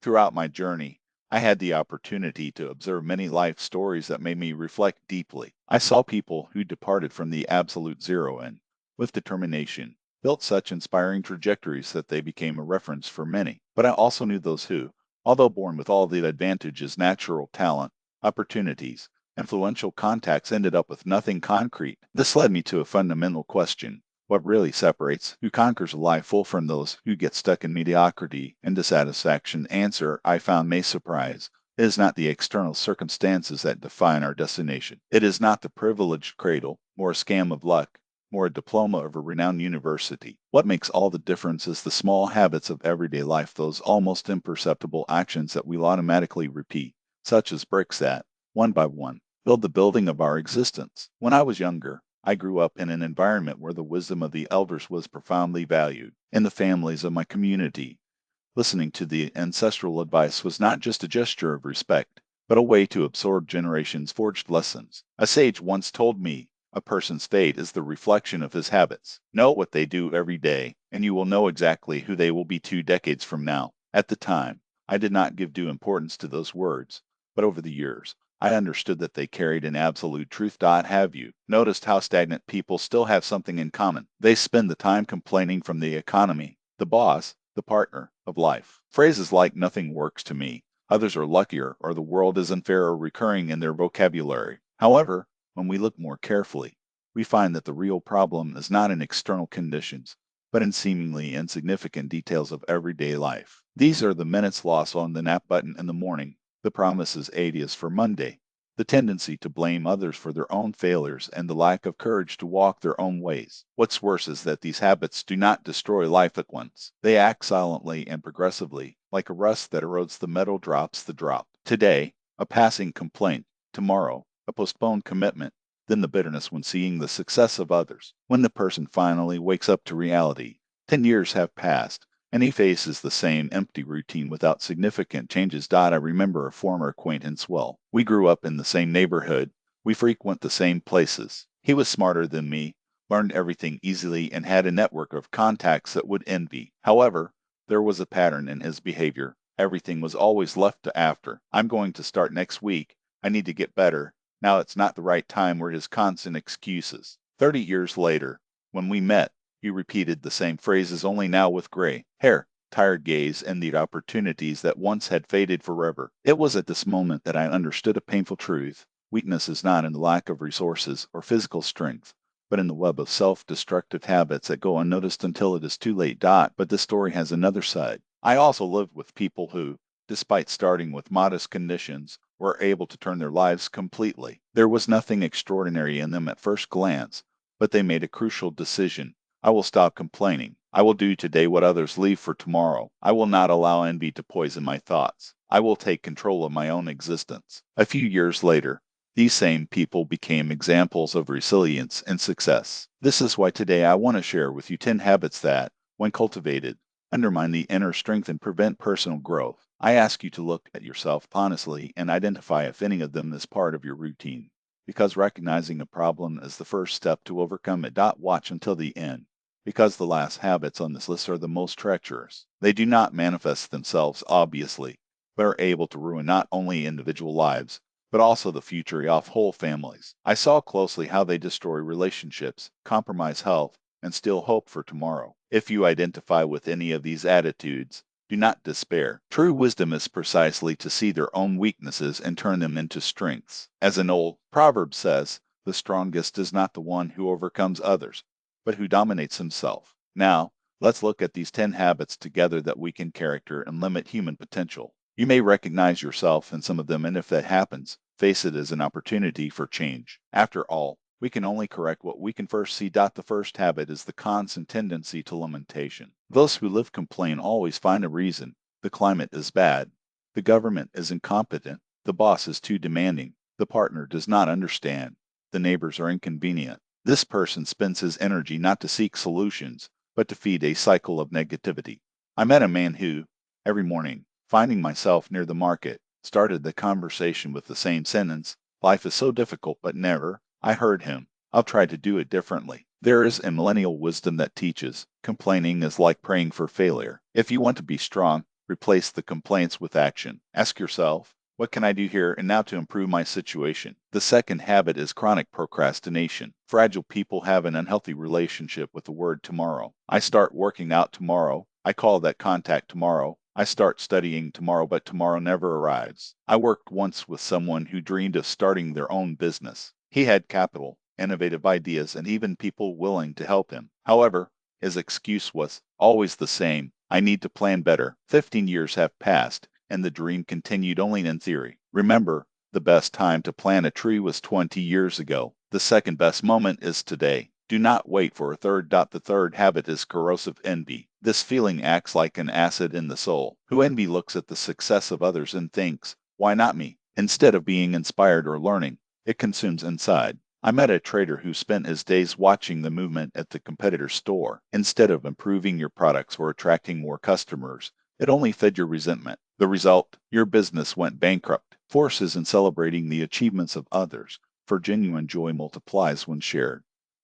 Throughout my journey, I had the opportunity to observe many life stories that made me reflect deeply. I saw people who departed from the absolute zero and, with determination, built such inspiring trajectories that they became a reference for many. But I also knew those who, although born with all the advantages, natural talent, opportunities, influential contacts, ended up with nothing concrete. This led me to a fundamental question: what really separates who conquers a life full from those who get stuck in mediocrity and dissatisfaction? Answer I found may surprise. It is not the external circumstances that define our destination. It is not the privileged cradle, or a scam of luck, or a diploma of a renowned university. What makes all the difference is the small habits of everyday life, those almost imperceptible actions that we'll automatically repeat, such as bricks that, one by one, build the building of our existence. When I was younger, I grew up in an environment where the wisdom of the elders was profoundly valued. In the families of my community, listening to the ancestral advice was not just a gesture of respect, but a way to absorb generations' forged lessons. A sage once told me, a person's fate is the reflection of his habits. Know what they do every day, and you will know exactly who they will be 2 decades from now. At the time, I did not give due importance to those words, but over the years, I understood that they carried an absolute truth. Have you noticed how stagnant people still have something in common? They spend the time complaining from the economy, the boss, the partner of life. Phrases like nothing works to me, others are luckier, or the world is unfair are recurring in their vocabulary. However, when we look more carefully, we find that the real problem is not in external conditions, but in seemingly insignificant details of everyday life. These are the minutes lost on the nap button in the morning, the promises ideas for Monday, the tendency to blame others for their own failures, and the lack of courage to walk their own ways. What's worse is that these habits do not destroy life at once. They act silently and progressively, like a rust that erodes the metal drops the drop. Today, a passing complaint. Tomorrow, a postponed commitment. Then the bitterness when seeing the success of others. When the person finally wakes up to reality, 10 years have passed, and he faces the same empty routine without significant changes. I remember a former acquaintance well. We grew up in the same neighborhood. We frequent the same places. He was smarter than me, learned everything easily, and had a network of contacts that would envy. However, there was a pattern in his behavior. Everything was always left to after. I'm going to start next week. I need to get better. Now it's not the right time, were his constant excuses. 30 years later, when we met, he repeated the same phrases, only now with gray hair, tired gaze, and the opportunities that once had faded forever. It was at this moment that I understood a painful truth. Weakness is not in the lack of resources or physical strength, but in the web of self-destructive habits that go unnoticed until it is too late. But this story has another side. I also lived with people who, despite starting with modest conditions, were able to turn their lives completely. There was nothing extraordinary in them at first glance, but they made a crucial decision. I will stop complaining. I will do today what others leave for tomorrow. I will not allow envy to poison my thoughts. I will take control of my own existence. A few years later, these same people became examples of resilience and success. This is why today I want to share with you 10 habits that, when cultivated, undermine the inner strength and prevent personal growth. I ask you to look at yourself honestly and identify if any of them is part of your routine, because recognizing a problem is the first step to overcome it. Watch until the end, because the last habits on this list are the most treacherous. They do not manifest themselves obviously, but are able to ruin not only individual lives, but also the future of whole families. I saw closely how they destroy relationships, compromise health, and steal hope for tomorrow. If you identify with any of these attitudes, do not despair. True wisdom is precisely to see their own weaknesses and turn them into strengths. As an old proverb says, the strongest is not the one who overcomes others, but who dominates himself. Now, let's look at these 10 habits together that weaken character and limit human potential. You may recognize yourself in some of them, and if that happens, face it as an opportunity for change. After all, we can only correct what we can first see. The first habit is the constant tendency to lamentation. Those who live complain always find a reason. The climate is bad. The government is incompetent. The boss is too demanding. The partner does not understand. The neighbors are inconvenient. This person spends his energy not to seek solutions, but to feed a cycle of negativity. I met a man who, every morning, finding myself near the market, started the conversation with the same sentence, "Life is so difficult," but never, I heard him, "I'll try to do it differently." There is a millennial wisdom that teaches, complaining is like praying for failure. If you want to be strong, Replace the complaints with action. Ask yourself, what can I do here and now to improve my situation? The second habit is chronic procrastination. Fragile people have an unhealthy relationship with the word tomorrow. I start working out tomorrow. I call that contact tomorrow. I start studying tomorrow, but tomorrow never arrives. I worked once with someone who dreamed of starting their own business. He had capital, innovative ideas, and even people willing to help him. However, his excuse was always the same: I need to plan better. 15 years have passed, and the dream continued only in theory. Remember, the best time to plant a tree was 20 years ago. The second best moment is today. Do not wait for a third. The third habit is corrosive envy. This feeling acts like an acid in the soul. Who envy looks at the success of others and thinks, why not me? Instead of being inspired or learning, it consumes inside. I met a trader who spent his days watching the movement at the competitor's store. Instead of improving your products or attracting more customers, it only fed your resentment. The result, your business went bankrupt. Force is in celebrating the achievements of others, for genuine joy multiplies when shared,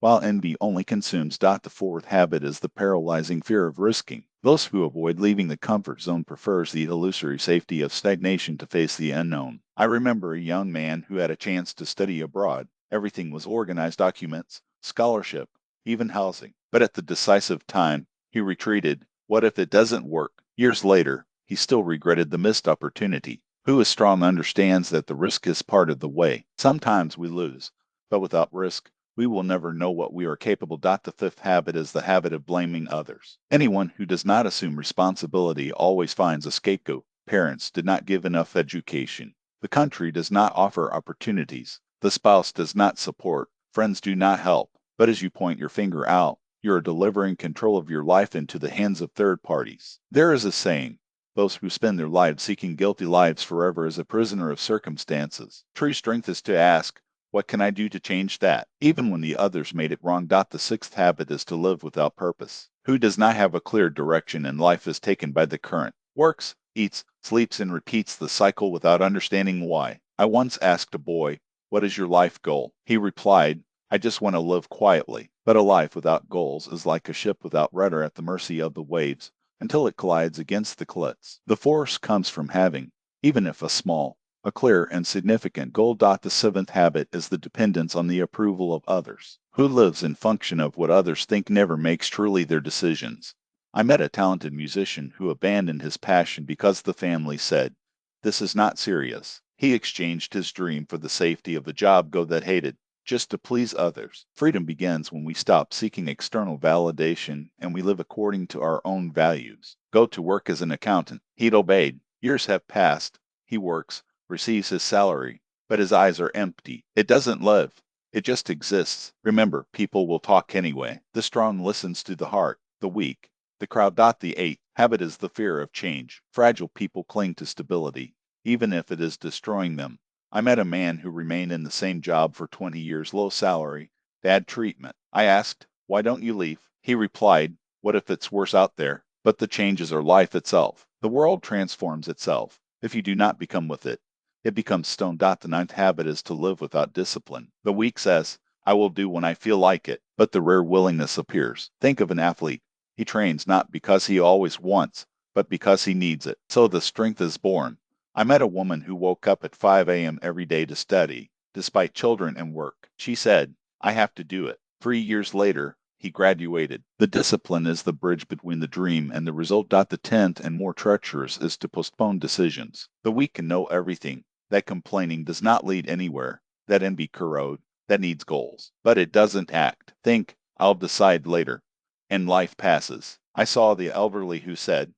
while envy only consumes. The fourth habit is the paralyzing fear of risking. Those who avoid leaving the comfort zone prefers the illusory safety of stagnation to face the unknown. I remember a young man who had a chance to study abroad. Everything was organized: documents, scholarship, even housing. But at the decisive time, he retreated. What if it doesn't work? Years later, he still regretted the missed opportunity. Who is strong understands that the risk is part of the way. Sometimes we lose, but without risk, we will never know what we are capable. The fifth habit is the habit of blaming others. Anyone who does not assume responsibility always finds a scapegoat. Parents did not give enough education. The country does not offer opportunities. The spouse does not support. Friends do not help. But as you point your finger out, you are delivering control of your life into the hands of third parties. There is a saying: those who spend their lives seeking guilty lives forever is a prisoner of circumstances. True strength is to ask, what can I do to change that, even when the others made it wrong? The sixth habit is to live without purpose. Who does not have a clear direction and life is taken by the current? Works, eats, sleeps, and repeats the cycle without understanding why. I once asked a boy, what is your life goal? He replied, I just want to live quietly. But a life without goals is like a ship without rudder at the mercy of the waves until it collides against the cliffs. The force comes from having, even if a clear and significant goal. The seventh habit is the dependence on the approval of others. Who lives in function of what others think never makes truly their decisions. I met a talented musician who abandoned his passion because the family said, this is not serious. He exchanged his dream for the safety of the job that hated, just to please others. Freedom begins when we stop seeking external validation and we live according to our own values. Go to work as an accountant. He'd obeyed. Years have passed. He works, receives his salary, but his eyes are empty. It doesn't live. It just exists. Remember, people will talk anyway. The strong listens to the heart, the weak, the crowd. The eighth habit is the fear of change. Fragile people cling to stability, even if it is destroying them. I met a man who remained in the same job for 20 years, low salary, bad treatment. I asked, why don't you leave? He replied, what if it's worse out there? But the changes are life itself. The world transforms itself if you do not become with it. It becomes stone. The ninth habit is to live without discipline. The weak says, I will do when I feel like it, but the rare willingness appears. Think of an athlete. He trains not because he always wants, but because he needs it. So the strength is born. I met a woman who woke up at 5 a.m. every day to study, despite children and work. She said, I have to do it. 3 years later, he graduated. The discipline is the bridge between the dream and the result. The 10th and more treacherous is to postpone decisions. The weak can know everything. That complaining does not lead anywhere. That envy corrode. That needs goals. But it doesn't act. Think, I'll decide later. And life passes. I saw the elderly who said,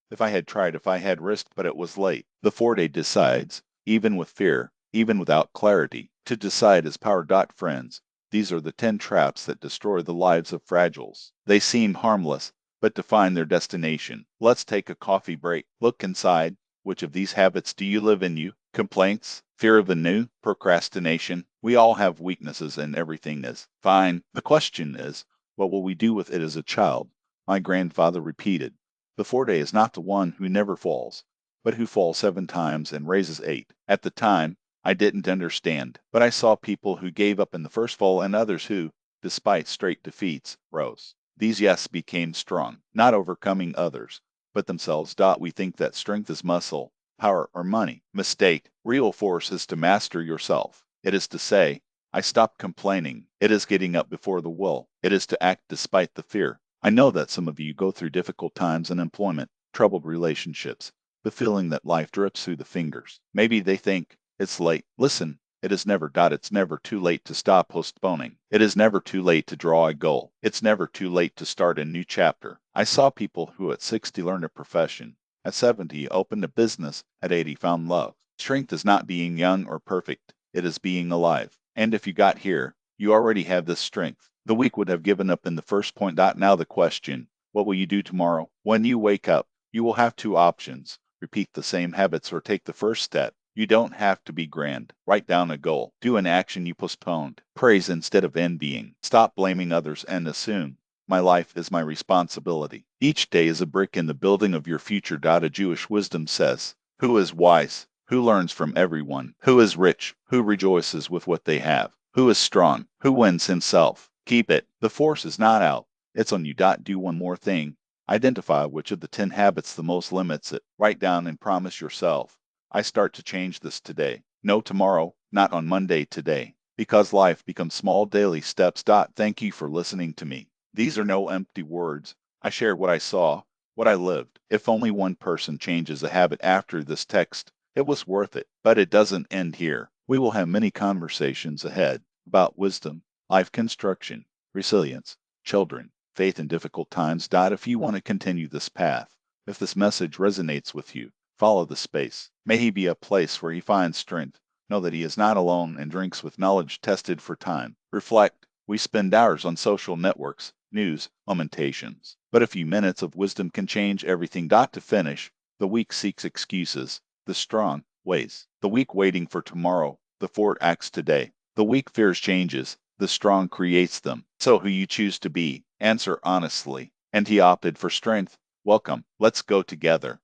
if I had tried, if I had risked, but it was late. The 4-day decides, even with fear, even without clarity. To decide is power. Friends, these are the 10 traps that destroy the lives of fragiles. They seem harmless, but define their destination. Let's take a coffee break. Look inside. Which of these habits do you live in you? Complaints? Fear of the new? Procrastination? We all have weaknesses and everything is fine. The question is, what will we do with it as a child? My grandfather repeated, the 4-day is not the one who never falls, but who falls 7 times and raises 8. At the time, I didn't understand, but I saw people who gave up in the first fall and others who, despite straight defeats, rose. These yes became strong, not overcoming others, put themselves. We think that strength is muscle, power, or money. Mistake. Real force is to master yourself. It is to say, I stop complaining. It is getting up before the will. It is to act despite the fear. I know that some of you go through difficult times in employment, troubled relationships, the feeling that life drips through the fingers. Maybe they think it's late. Listen, it is never. It's never too late to stop postponing. It is never too late to draw a goal. It's never too late to start a new chapter. I saw people who at 60 learned a profession, at 70 opened a business, at 80 found love. Strength is not being young or perfect. It is being alive. And if you got here, you already have this strength. The weak would have given up in the first point. Now the question, what will you do tomorrow? When you wake up, you will have two options. Repeat the same habits or take the first step. You don't have to be grand. Write down a goal. Do an action you postponed. Praise instead of envying. Stop blaming others and assume, my life is my responsibility. Each day is a brick in the building of your future. A Jewish wisdom says, who is wise? Who learns from everyone? Who is rich? Who rejoices with what they have? Who is strong? Who wins himself? Keep it. The force is not out. It's on you. Do one more thing. Identify which of the 10 habits the most limits it. Write down and promise yourself, I start to change this today. No tomorrow, not on Monday, today. Because life becomes small daily steps. Thank you for listening to me. These are no empty words. I shared what I saw, what I lived. If only one person changes a habit after this text, it was worth it. But it doesn't end here. We will have many conversations ahead about wisdom, life construction, resilience, children, faith in difficult times. If you want to continue this path, if this message resonates with you, follow the space. May he be a place where he finds strength. Know that he is not alone and drinks with knowledge tested for time. Reflect. We spend hours on social networks, news, lamentations. But a few minutes of wisdom can change everything. To finish, the weak seeks excuses. The strong waits. The weak waiting for tomorrow. The fort acts today. The weak fears changes. The strong creates them. So who you choose to be, answer honestly. And he opted for strength. Welcome. Let's go together.